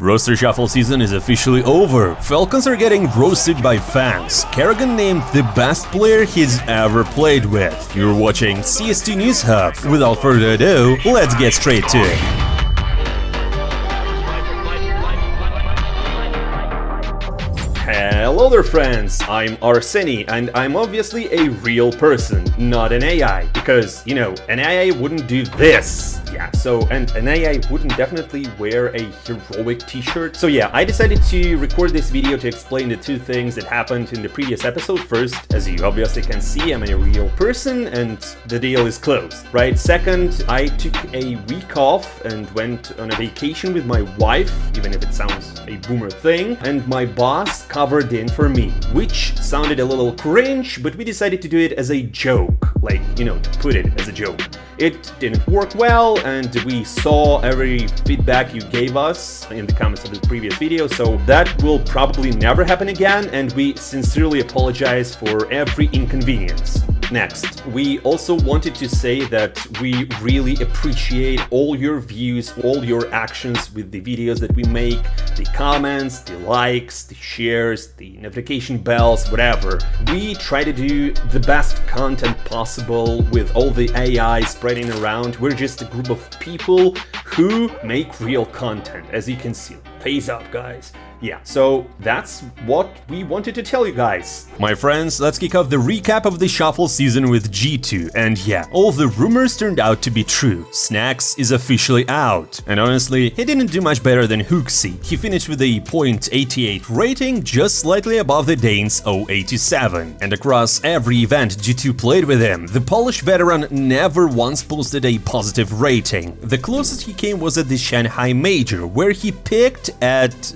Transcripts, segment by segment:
Roster shuffle season is officially over. Falcons are getting roasted by fans. Karrigan named the best player he's ever played with. You're watching CS2 Newshub. Without further ado, let's get straight to it. Hello there friends, I'm Arseni and I'm obviously a real person, not an AI, because, you know, an AI wouldn't do this. Yeah, and an AI wouldn't definitely wear a heroic t-shirt. So yeah, I decided to record this video to explain the two things that happened in the previous episode. First, as you obviously can see, I'm a real person and the deal is closed, right? Second, I took a week off and went on a vacation with my wife, even if it sounds a boomer thing, and my boss covered in for me, which sounded a little cringe, but we decided to do it as a joke, like, you know, to put it as a joke. It didn't work well, and we saw every feedback you gave us in the comments of the previous video, so that will probably never happen again, and we sincerely apologize for every inconvenience. Next, we also wanted to say that we really appreciate all your views, all your actions with the videos that we make, the comments, the likes, the shares, the notification bells, whatever. We try to do the best content possible with all the AI spreading around. We're just a group of people who make real content, as you can see. Face up, guys. Yeah, so that's what we wanted to tell you guys. My friends, let's kick off the recap of the shuffle season with G2, and yeah, all the rumors turned out to be true. Snax is officially out, and honestly, he didn't do much better than Hooksy. He finished with a .88 rating, just slightly above the Danes' 0.87. And across every event G2 played with him, the Polish veteran never once posted a positive rating. The closest he came was at the Shanghai Major, where he picked at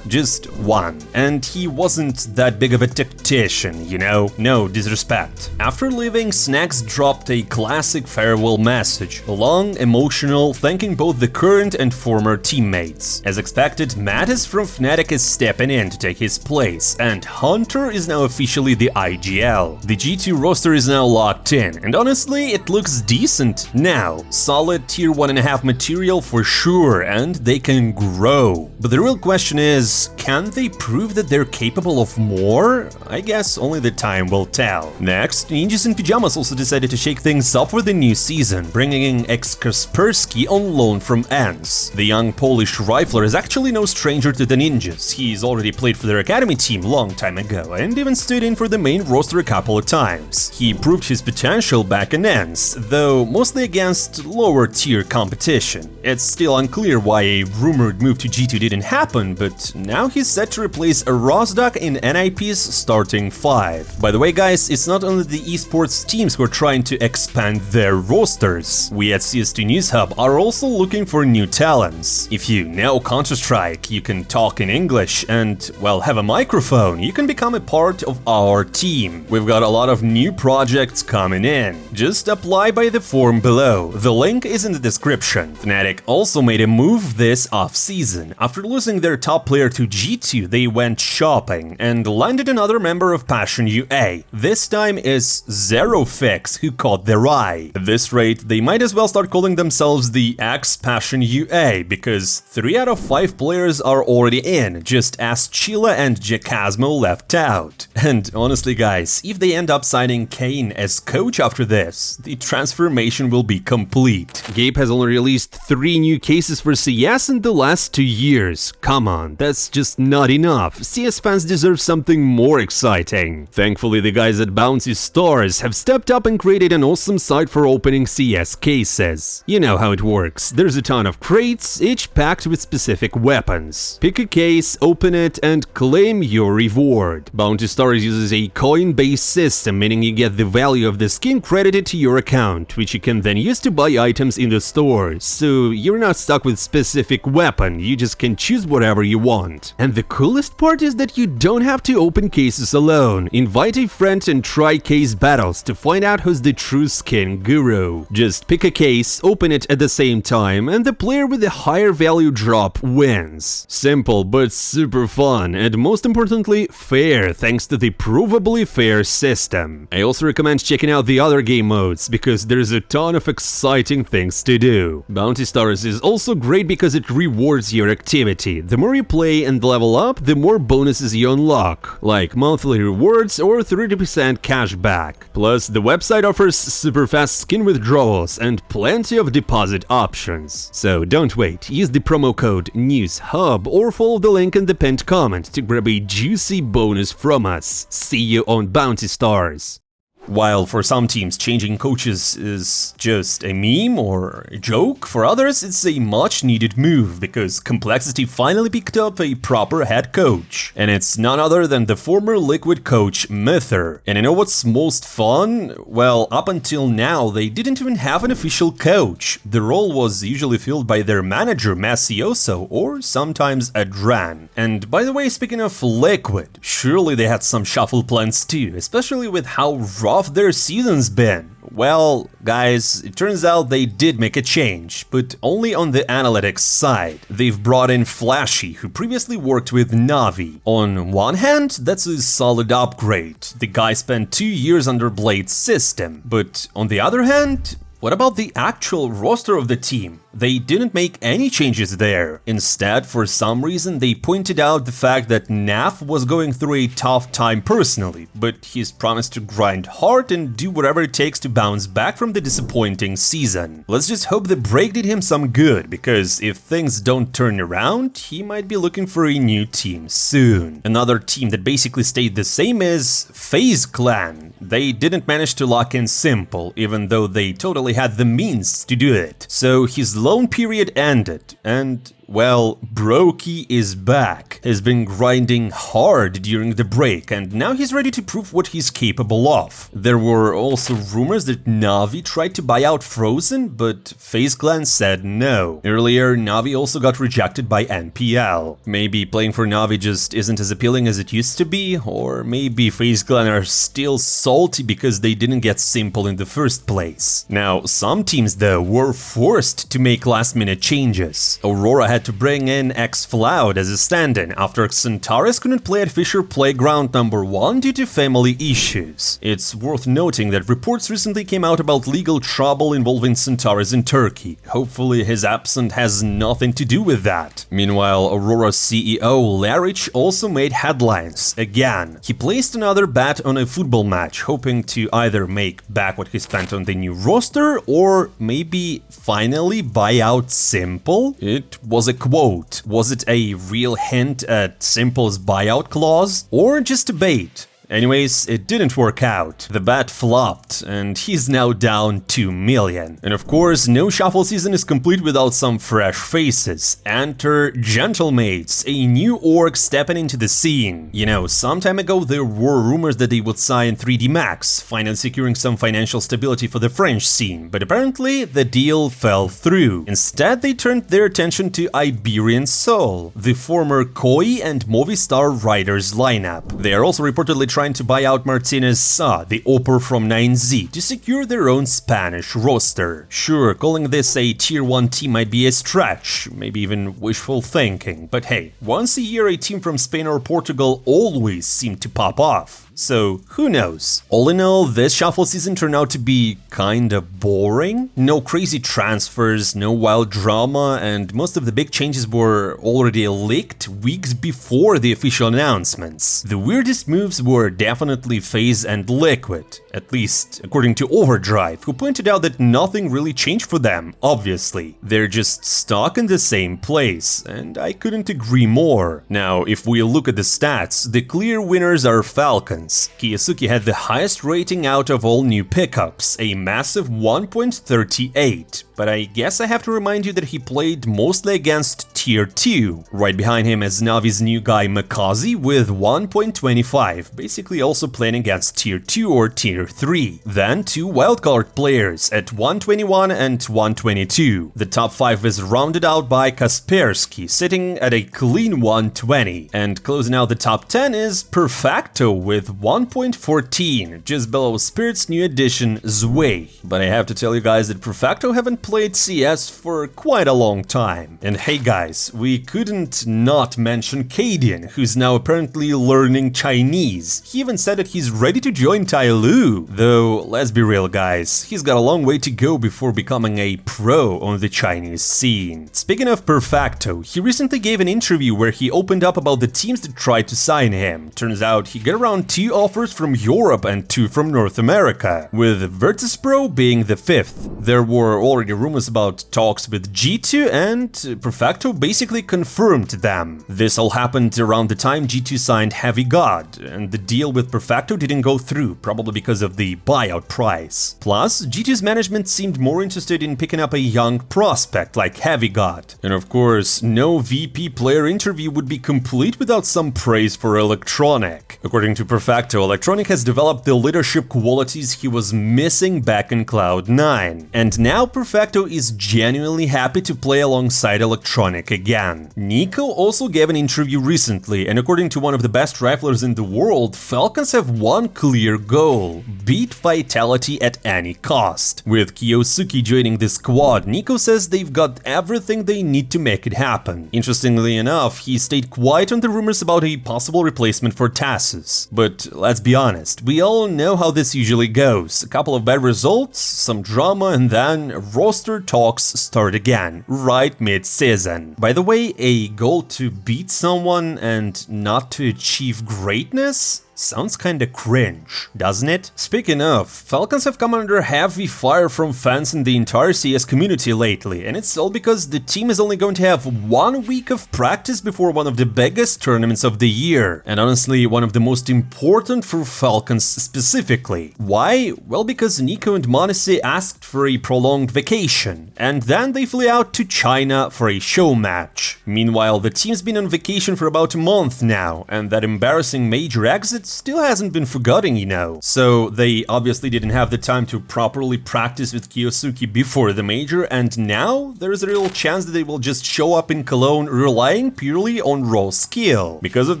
just one. And he wasn't that big of a tactician, you know? No disrespect. After leaving, Snax dropped a classic farewell message, long, emotional, thanking both the current and former teammates. As expected, Mattis from Fnatic is stepping in to take his place, and Hunter is now officially the IGL. The G2 roster is now locked in, and honestly, it looks decent now. Solid tier 1.5 material for sure, and they can grow. But the real question is, can they prove that they're capable of more? I guess only the time will tell. Next, Ninjas in Pyjamas also decided to shake things up for the new season, bringing in ex-Kaspersky on loan from ENCE. The young Polish rifler is actually no stranger to the Ninjas. He's already played for their academy team long time ago, and even stood in for the main roster a couple of times. He proved his potential back in ENCE, though mostly against lower tier competition. It's still unclear why a rumored move to G2 didn't happen, but now he's set to replace a Rosdak in NIP's starting 5. By the way guys, it's not only the esports teams who are trying to expand their rosters. We at CS2 Newshub are also looking for new talents. If you know Counter-Strike, you can talk in English and, well, have a microphone, you can become a part of our team. We've got a lot of new projects coming in. Just apply by the form below. The link is in the description. Fnatic also made a move this off-season. After losing their top player to G2, they went shopping and landed another member of Passion UA. This time is ZeroFix, who caught their eye. At this rate, they might as well start calling themselves the ex-Passion UA, because 3 out of 5 players are already in, just as Chila and Jacasmo left out. And honestly guys, if they end up signing Kane as coach after this, the transformation will be complete. Gabe has only released 3 new cases for CS in the last 2 years. Come on, that's just not enough. CS fans deserve something more exciting. Thankfully, the guys at Bouncy Stars have stepped up and created an awesome site for opening CS cases. You know how it works. There's a ton of crates, each packed with specific weapons. Pick a case, open it, and claim your reward. Bounty Stars uses a coin-based system, meaning you get the value of the skin credited to your account, which you can then use to buy items in the stores. So you're not stuck with specific weapon, you just can choose what whatever you want. And the coolest part is that you don't have to open cases alone. Invite a friend and try case battles to find out who's the true skin guru. Just pick a case, open it at the same time, and the player with the higher value drop wins. Simple but super fun, and most importantly, fair thanks to the provably fair system. I also recommend checking out the other game modes, because there's a ton of exciting things to do. Bounty Stars is also great because it rewards your activity. The more you play and level up, the more bonuses you unlock, like monthly rewards or 30% cash back. Plus, the website offers super fast skin withdrawals and plenty of deposit options. So don't wait, use the promo code NEWSHUB or follow the link in the pinned comment to grab a juicy bonus from us. See you on Bounty Stars. While for some teams changing coaches is just a meme or a joke, for others it's a much needed move because Complexity finally picked up a proper head coach. And it's none other than the former Liquid coach Myther. And you know what's most fun? Well, up until now they didn't even have an official coach. The role was usually filled by their manager Masioso or sometimes Adran. And by the way, speaking of Liquid, surely they had some shuffle plans too, especially with how rough their season's been. Well, guys, it turns out they did make a change, but only on the analytics side. They've brought in Flashy, who previously worked with Navi. On one hand, that's a solid upgrade. The guy spent 2 years under Blade's system. But on the other hand, what about the actual roster of the team? They didn't make any changes there. Instead, for some reason, they pointed out the fact that Nav was going through a tough time personally, but he's promised to grind hard and do whatever it takes to bounce back from the disappointing season. Let's just hope the break did him some good, because if things don't turn around, he might be looking for a new team soon. Another team that basically stayed the same is FaZe Clan. They didn't manage to lock in Simple, even though they totally had the means to do it. So his loan period ended, and well, Brokey is back. He's been grinding hard during the break, and now he's ready to prove what he's capable of. There were also rumors that Navi tried to buy out Frozen, but FaZe Clan said no. Earlier, Navi also got rejected by NPL. Maybe playing for Navi just isn't as appealing as it used to be, or maybe FaZe Clan are still salty because they didn't get Simple in the first place. Now, some teams though were forced to make last-minute changes. Aurora had to bring in X-Floud as a stand-in after Centaurus couldn't play at Fisher Playground #1 due to family issues. It's worth noting that reports recently came out about legal trouble involving Centaurus in Turkey. Hopefully his absence has nothing to do with that. Meanwhile, Aurora's CEO Larich also made headlines again. He placed another bet on a football match, hoping to either make back what he spent on the new roster or maybe finally buy out Simple. It was a quote. Was it a real hint at Simple's buyout clause? Or just a bait? Anyways, it didn't work out. The bet flopped, and he's now down 2 million. And of course, no shuffle season is complete without some fresh faces. Enter Gentlemates, a new org stepping into the scene. You know, some time ago there were rumors that they would sign 3D Max, finally securing some financial stability for the French scene, but apparently the deal fell through. Instead, they turned their attention to Iberian Soul, the former Koi and Movistar Riders lineup. They are also reportedly trying to buy out Martinez Sa, the Opper from 9Z, to secure their own Spanish roster. Sure, calling this a tier 1 team might be a stretch, maybe even wishful thinking, but hey, once a year a team from Spain or Portugal always seemed to pop off. So, who knows? All in all, this shuffle season turned out to be kinda boring. No crazy transfers, no wild drama, and most of the big changes were already leaked weeks before the official announcements. The weirdest moves were definitely FaZe and Liquid, at least according to Overdrive, who pointed out that nothing really changed for them, obviously. They're just stuck in the same place, and I couldn't agree more. Now, if we look at the stats, the clear winners are Falcons. Falcons. Kiyosuke had the highest rating out of all new pickups, a massive 1.38. But I guess I have to remind you that he played mostly against Tier 2. Right behind him is Navi's new guy Makazi with 1.25, basically also playing against Tier 2 or Tier 3. Then two wildcard players at 121 and 122. The top 5 is rounded out by Kaspersky, sitting at a clean 120. And closing out the top 10 is Perfecto with 1.14, just below Spirit's new addition Zwei. But I have to tell you guys that Perfecto haven't played CS for quite a long time. And hey guys, we couldn't not mention Karrigan, who's now apparently learning Chinese. He even said that he's ready to join Tailu. Though, let's be real guys, he's got a long way to go before becoming a pro on the Chinese scene. Speaking of Perfecto, he recently gave an interview where he opened up about the teams that tried to sign him. Turns out he got around 2 offers from Europe and 2 from North America, with Virtus.pro being the 5th. There were already rumors about talks with G2 and Perfecto basically confirmed them. This all happened around the time G2 signed Heavy God, and the deal with Perfecto didn't go through, probably because of the buyout price. Plus, G2's management seemed more interested in picking up a young prospect like Heavy God. And of course, no VP player interview would be complete without some praise for Electronic. According to Perfecto, Electronic has developed the leadership qualities he was missing back in Cloud9. And now Perfecto is genuinely happy to play alongside Electronic again. Nico also gave an interview recently, and according to one of the best riflers in the world, Falcons have one clear goal: beat Vitality at any cost. With Kiyosuke joining the squad, Nico says they've got everything they need to make it happen. Interestingly enough, he stayed quiet on the rumors about a possible replacement for Tassus. But let's be honest, we all know how this usually goes. A couple of bad results, some drama, and then roster talks start again, right mid-season. By the way, a goal to beat someone and not to achieve greatness? Sounds kinda cringe, doesn't it? Speaking of, Falcons have come under heavy fire from fans in the entire CS community lately, and it's all because the team is only going to have 1 week of practice before one of the biggest tournaments of the year, and honestly one of the most important for Falcons specifically. Why? Well, because Nico and Monesi asked for a prolonged vacation, and then they flew out to China for a show match. Meanwhile, the team's been on vacation for about a month now, and that embarrassing major exit still hasn't been forgotten, you know. So they obviously didn't have the time to properly practice with Kiyosuke before the major, and now there's a real chance that they will just show up in Cologne relying purely on raw skill. Because of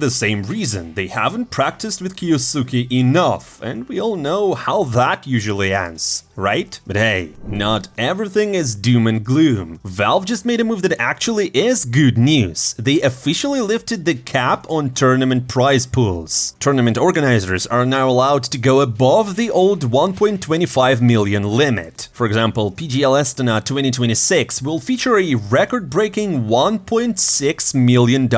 the same reason, they haven't practiced with Kiyosuke enough, and we all know how that usually ends, right? But hey, not everything is doom and gloom. Valve just made a move that actually is good news. They officially lifted the cap on tournament prize pools. Tournament organizers are now allowed to go above the old 1.25 million limit. For example, PGL Astana 2026 will feature a record-breaking $1.6 million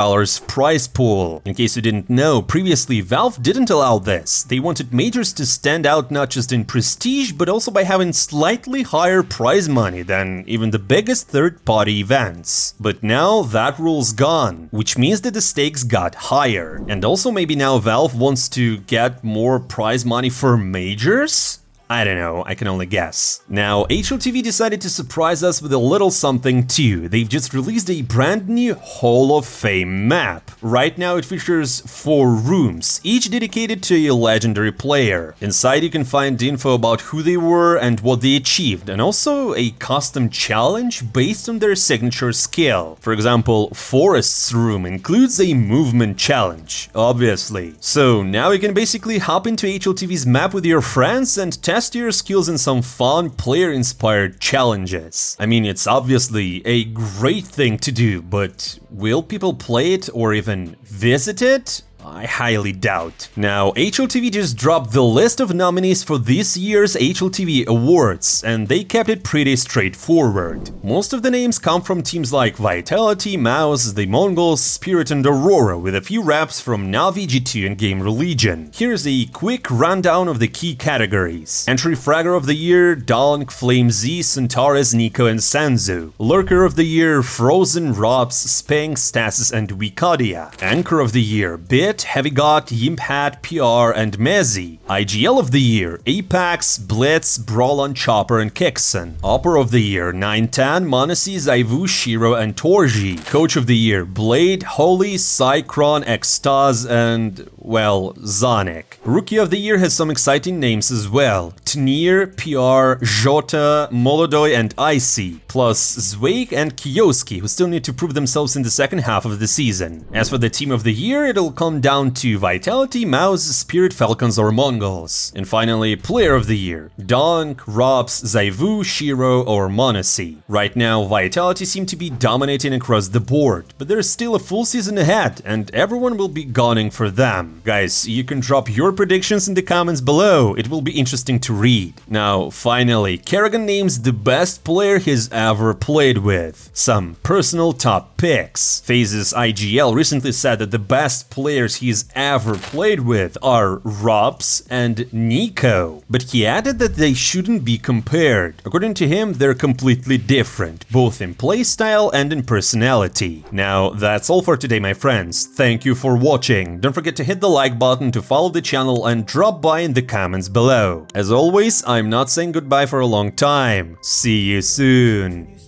prize pool. In case you didn't know, previously Valve didn't allow this. They wanted majors to stand out not just in prestige, but also by having slightly higher prize money than even the biggest third-party events. But now that rule's gone, which means that the stakes got higher. And also maybe now Valve wants to get more prize money for majors? I don't know, I can only guess. Now, HLTV decided to surprise us with a little something too. They've just released a brand new Hall of Fame map. Right now it features 4 rooms, each dedicated to a legendary player. Inside you can find info about who they were and what they achieved, and also a custom challenge based on their signature skill. For example, Forest's room includes a movement challenge, obviously. So now you can basically hop into HLTV's map with your friends and test your skills in some fun player-inspired challenges. I mean, it's obviously a great thing to do, but will people play it or even visit it? I highly doubt. Now, HLTV just dropped the list of nominees for this year's HLTV Awards, and they kept it pretty straightforward. Most of the names come from teams like Vitality, Mouse, the Mongols, Spirit and Aurora, with a few reps from Navi, G2 and Game Religion. Here's a quick rundown of the key categories. Entry Fragger of the Year, Donk, Flame Z, Centaurus, Nico and Sanzu. Lurker of the Year, Frozen, Robs, Spank, Stasis and Wicadia. Anchor of the Year, Big, Hit, Heavy-Got, Yimpad, PR, and Mezzy. IGL of the Year, Apex, Blitz, Brawlon, Chopper, and Kixen. Opera of the Year, 910, Monesi, Zaivu, Shiro, and Torji. Coach of the Year, Blade, Holy, Cycron, Extaz, and, well, Zonic. Rookie of the Year has some exciting names as well. Tnir, PR, Jota, Molodoy, and Icy, plus Zweig and Kioski, who still need to prove themselves in the second half of the season. As for the Team of the Year, it'll come down to Vitality, Mouse, Spirit, Falcons, or Mongols. And finally, Player of the Year, Donk, Robs, Zaivu, Shiro, or Monesi. Right now, Vitality seem to be dominating across the board, but there's still a full season ahead, and everyone will be gunning for them. Guys, you can drop your predictions in the comments below, it will be interesting to read. Now, finally, Karrigan names the best player he's ever played with. Some personal top picks. faze's IGL recently said that the best players he's ever played with are Robs and Nico, but he added that they shouldn't be compared. According to him, they're completely different, both in playstyle and in personality. Now, that's all for today, my friends. Thank you for watching. Don't forget to hit the like button, to follow the channel, and drop by in the comments below. As always, I'm not saying goodbye for a long time. See you soon.